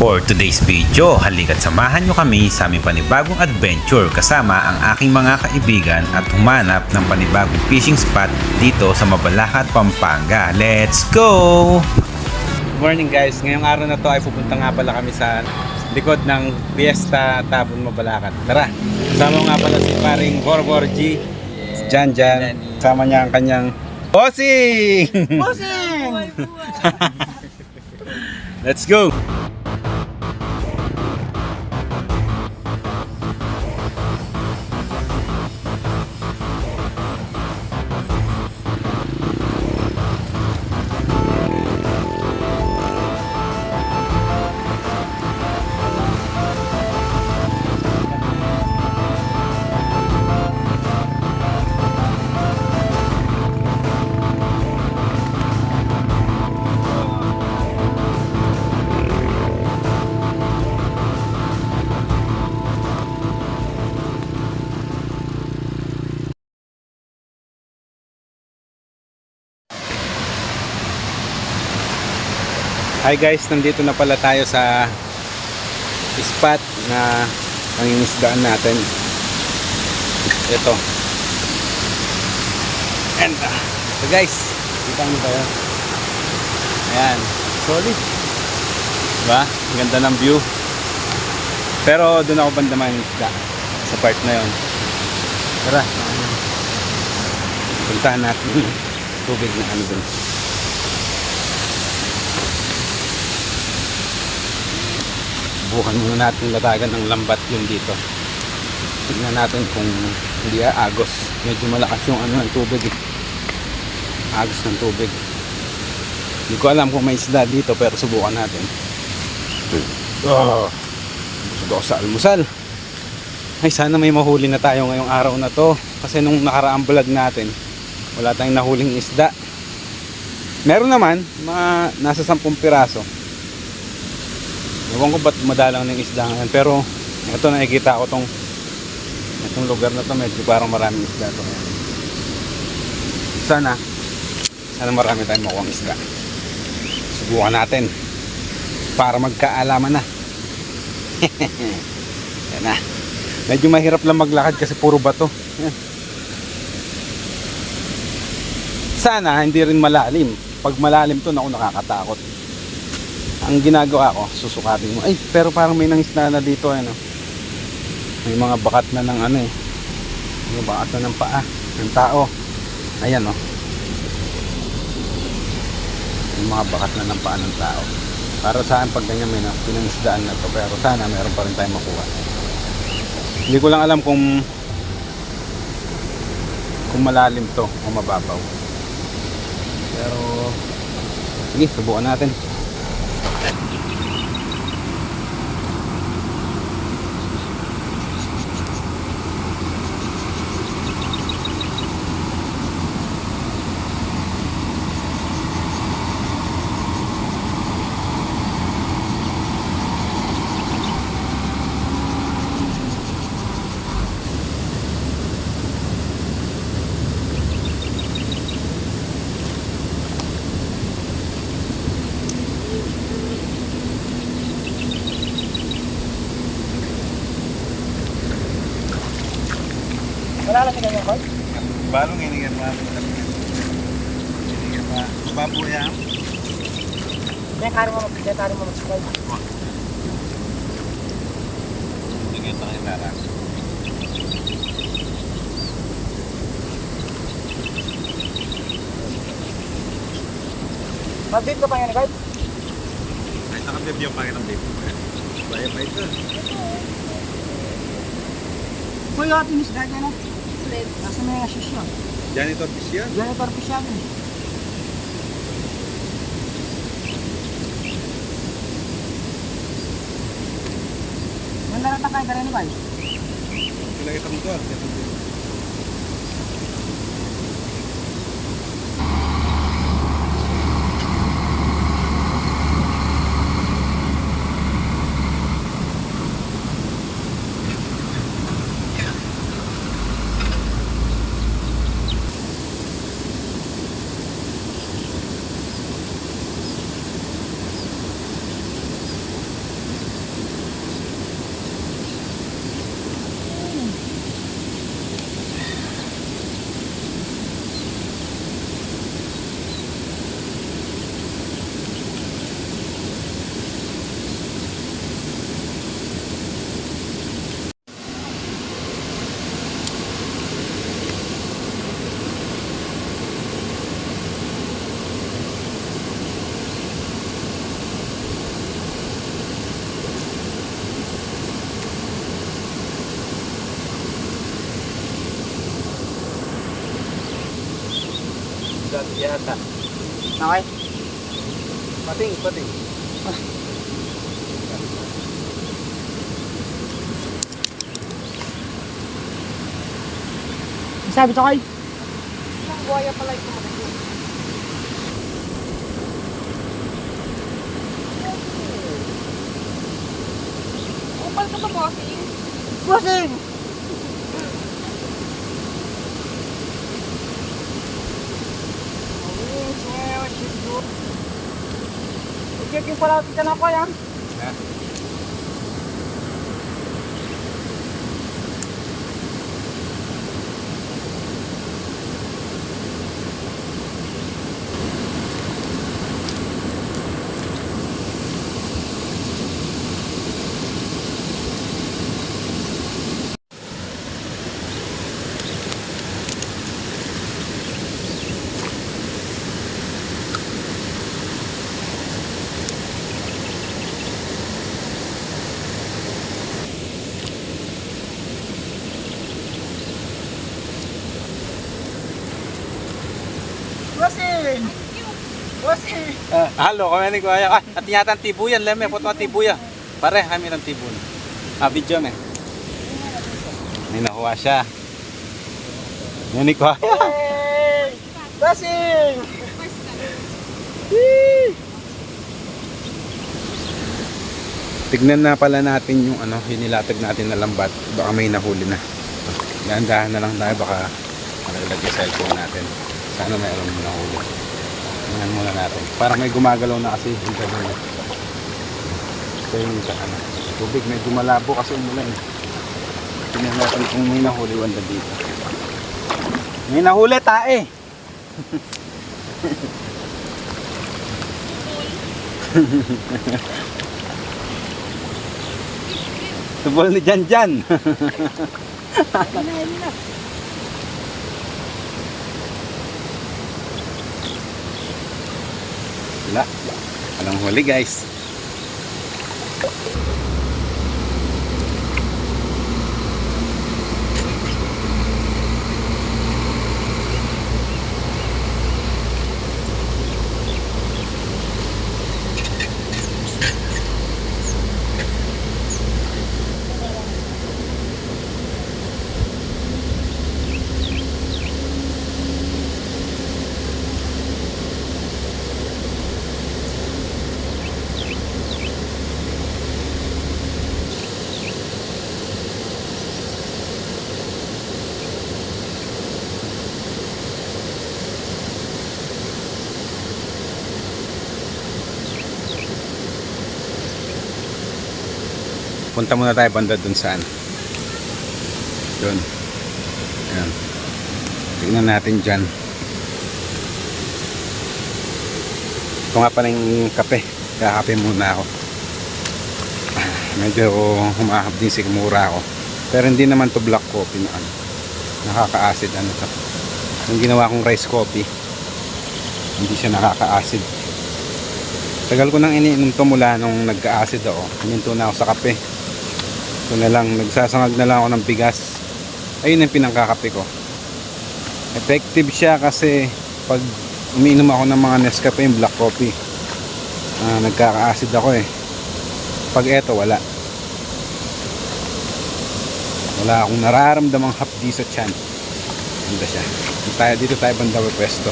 For today's video, halika't samahan nyo kami sa aming panibagong adventure kasama ang aking mga kaibigan at humanap ng panibagong fishing spot dito sa Mabalacat, Pampanga. Let's go! Good morning guys, ngayong araw na to ay pupunta nga pala kami sa likod ng Fiesta Tabon, Mabalacat. Tara, kasama nga pala si paring Borbor G, si Jan. Kasama niya ang kanyang bossing! Bossing! Let's go! Hi guys, nandito na pala tayo sa spot na pangingisdaan natin. Ito. And so guys, kita mo tayo. Ayan, solid. Diba? Ang ganda ng view. Pero doon ako banda mangingisda sa part na yon. Tara. Puntahan natin tubig na ano doon. Bukan muna natin latagan ng lambat yung dito. Tignan natin kung hindi agos. Medyo malakas yung ano ng tubig eh. Agos ng tubig. Hindi ko alam kung may isda dito pero subukan natin. Busog ako sa almusal. Ay sana may mahuli na tayo ngayong araw na to. Kasi nung nakaraang vlog natin wala tayong nahuling isda. Meron naman mga nasa 10 piraso. Ewan ko ba't madalang ng isda ngayon. Pero ito nakikita ko itong lugar na to medyo parang maraming isda to. Sana marami tayong makuha ng isda. Subukan natin para magkaalaman na. Yan na. Medyo mahirap lang maglakad kasi puro bato. Sana hindi rin malalim. Pag malalim to naku nakakatakot. Ang ginagawa ko, susukatin mo. Ay, pero parang may nangisda na dito, ano. May mga bakat na ng ano eh. May bakat na ng paa ng tao. Ayan, oh. May mga bakat na ng paa ng tao. Para saan pag ganyan may pinangisdaan na to. Pero sana meron pa rin tayong makuha. Hindi ko lang alam kung malalim to o mababaw. Pero sige, subukan natin. Wala lang ganyan ko? Balong ini pa. Ini pa. Baboy yan. Kaya kari mo magsakay. Sige sa kamera. Mag-date ka pa yan, guys? Ay, nakabib yung pangit ng dito. Baya pa ito. Kung yung ating isda dyan, no? Nasa may asis yun. Janitor fish yan? Janitor fish yan. Yung narata kayo ka rin, guys? Ilagay ito mo to. Dati yata. Okay. Pating. Sabi ko kayo. Isang buhaya pala ito. Upal ka ba, bossing? Bossing! Check yung pala ka na ko yan. Ha? Bossing! Bossing! Halo, kami ni Kuya. At yata tibuyan, leme, puto tibuya. Pare, kami ng tibun. Video me. May nakuha siya. Yan ni Kuya. Hey! Bossing! Tignan na pala natin yung hinilatag natin na lambat. Baka may nahuli na. Dahan-dahan na lang tayo, baka nalaglag yung cellphone natin. Sana mayroon mo nahuli. Tingnan muna natin. Parang may gumagalaw na kasi yung kanina. Ito yung tubig. Medyo malabo kasi umulan. Tingnan natin kung may nahuli wanda dito. May nahuli tae! Tubol ni Janjan. Wala. Walang huli guys. Punta muna tayo banda dun saan. Dun. Ayan. Tignan natin dyan. Ito nga pala yung kape. Kakape muna ako. Medyo humahap din sigmura ako. Pero hindi naman to black coffee na nakaka-acid to. Yung ginawa kong rice coffee, hindi siya nakaka-acid. Tagal ko nang iniinom to mula nung nagka-acid ako. Hininto na ako sa kape. Ito na lang, nagsasangag na lang ako ng bigas. Ayun yung pinangkakape ko. Effective siya kasi pag umiinom ako ng mga Nescafe, yung black coffee, nagkaka-acid ako eh. Pag eto, wala akong nararamdamang hapdi sa tiyan. Ganda siya. Dito tayo banda pwesto.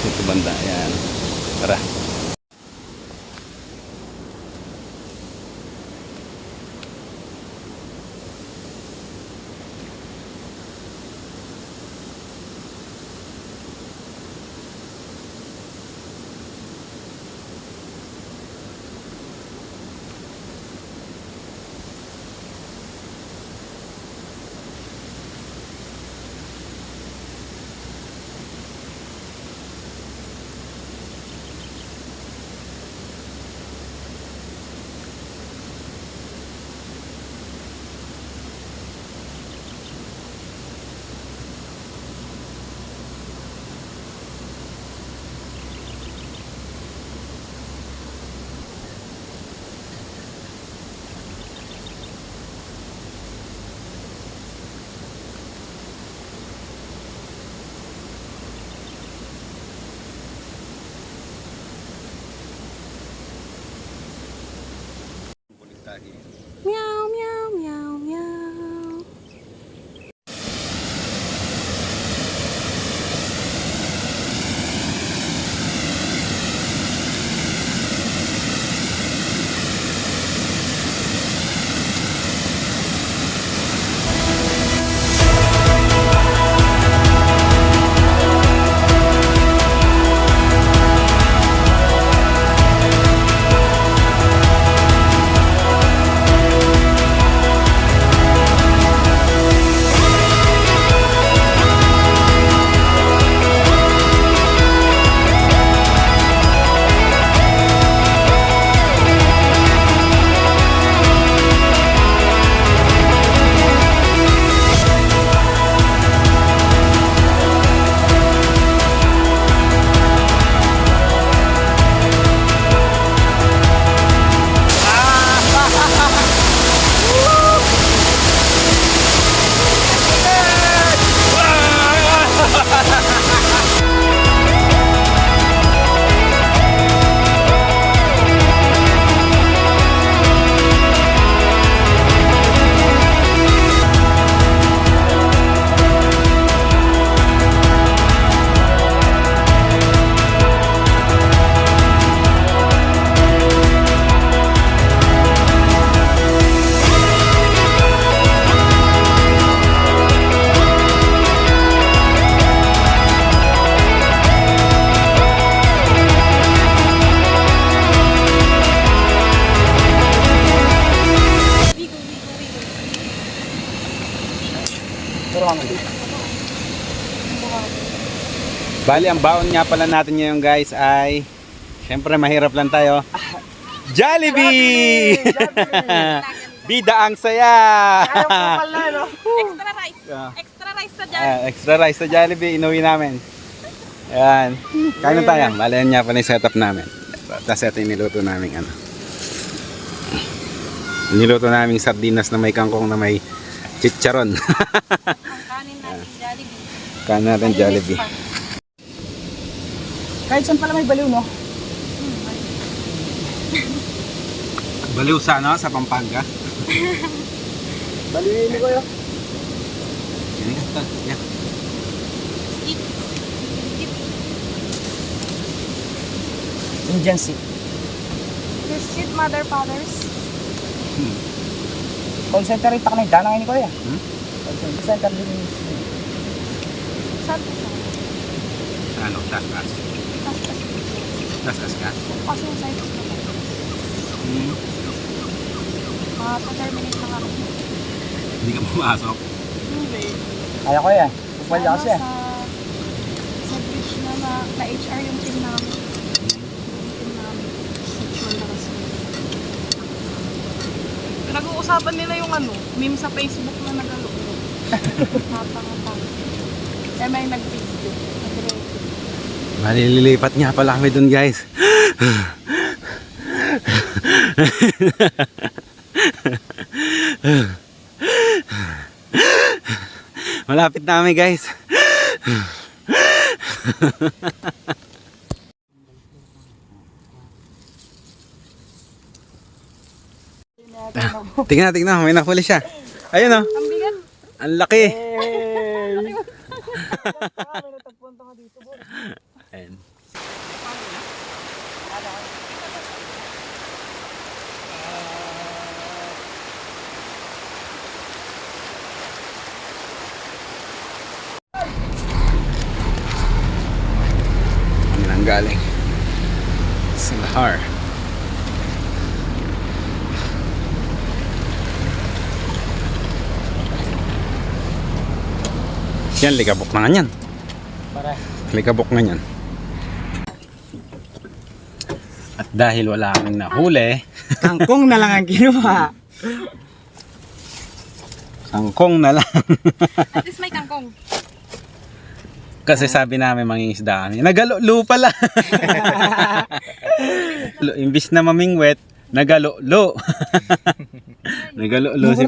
Dito banda, ayan. Tara. Meow, meow, meow, meow. Bali, ang baon nga pala natin ngayon guys ay, syempre mahirap lang tayo. Jollibee! Bida ang saya! Extra rice. Extra rice sa dyan. Extra rice sa Jollibee, inuwi namin. Ayan. Kain na tayo. Bali, yan nga pala yung setup namin. Tapos ito yung niluto namin ano. Niluto namin sardinas na may kangkong na may chicharon. Ang kanin natin Jollibee. Kain natin Jollibee. Kahit saan pala may baliw, no? Baliw sa ano? Sa Pampanga? Baliwin mo kayo. Yan nga. Yan. Skip. Skip. Indian Sea. This shit, mother fathers. Call center rin pa kami. Dana ngayon ko yan. Call center din. Saan po siya? Sa ano? Taskas. Tapos Taskas ka? kasi yung side ko. Pa-terminate lang ako. Hindi ka pumasok. Hindi. Kaya ko yan. Pupalya kasi yan. Sa beach na HR yung team namin. Yung team namin. Sexual harassment. Pinag-uusapan nila yung ano, meme sa Facebook na nagalo. Napakatang. Eh may nag-video. Nag-record. Bali, lilipat nga pala kami dun guys. Malapit na kami guys. Tingnan, may nahuli siya. Ayun oh. Ang bigat. Ang laki. Ayan. Kami nang galing sa Lahar. Yan, likabok na nga yan. Likabok na yan. At dahil wala kaming nahuli, Kangkong na lang ang kinuha. kangkong na lang. At least may kangkong. Kasi sabi namin mangingisda kami. Nagalo-lo pala. Imbis na mamingwet, nagalo-lo. Nagalo-lo si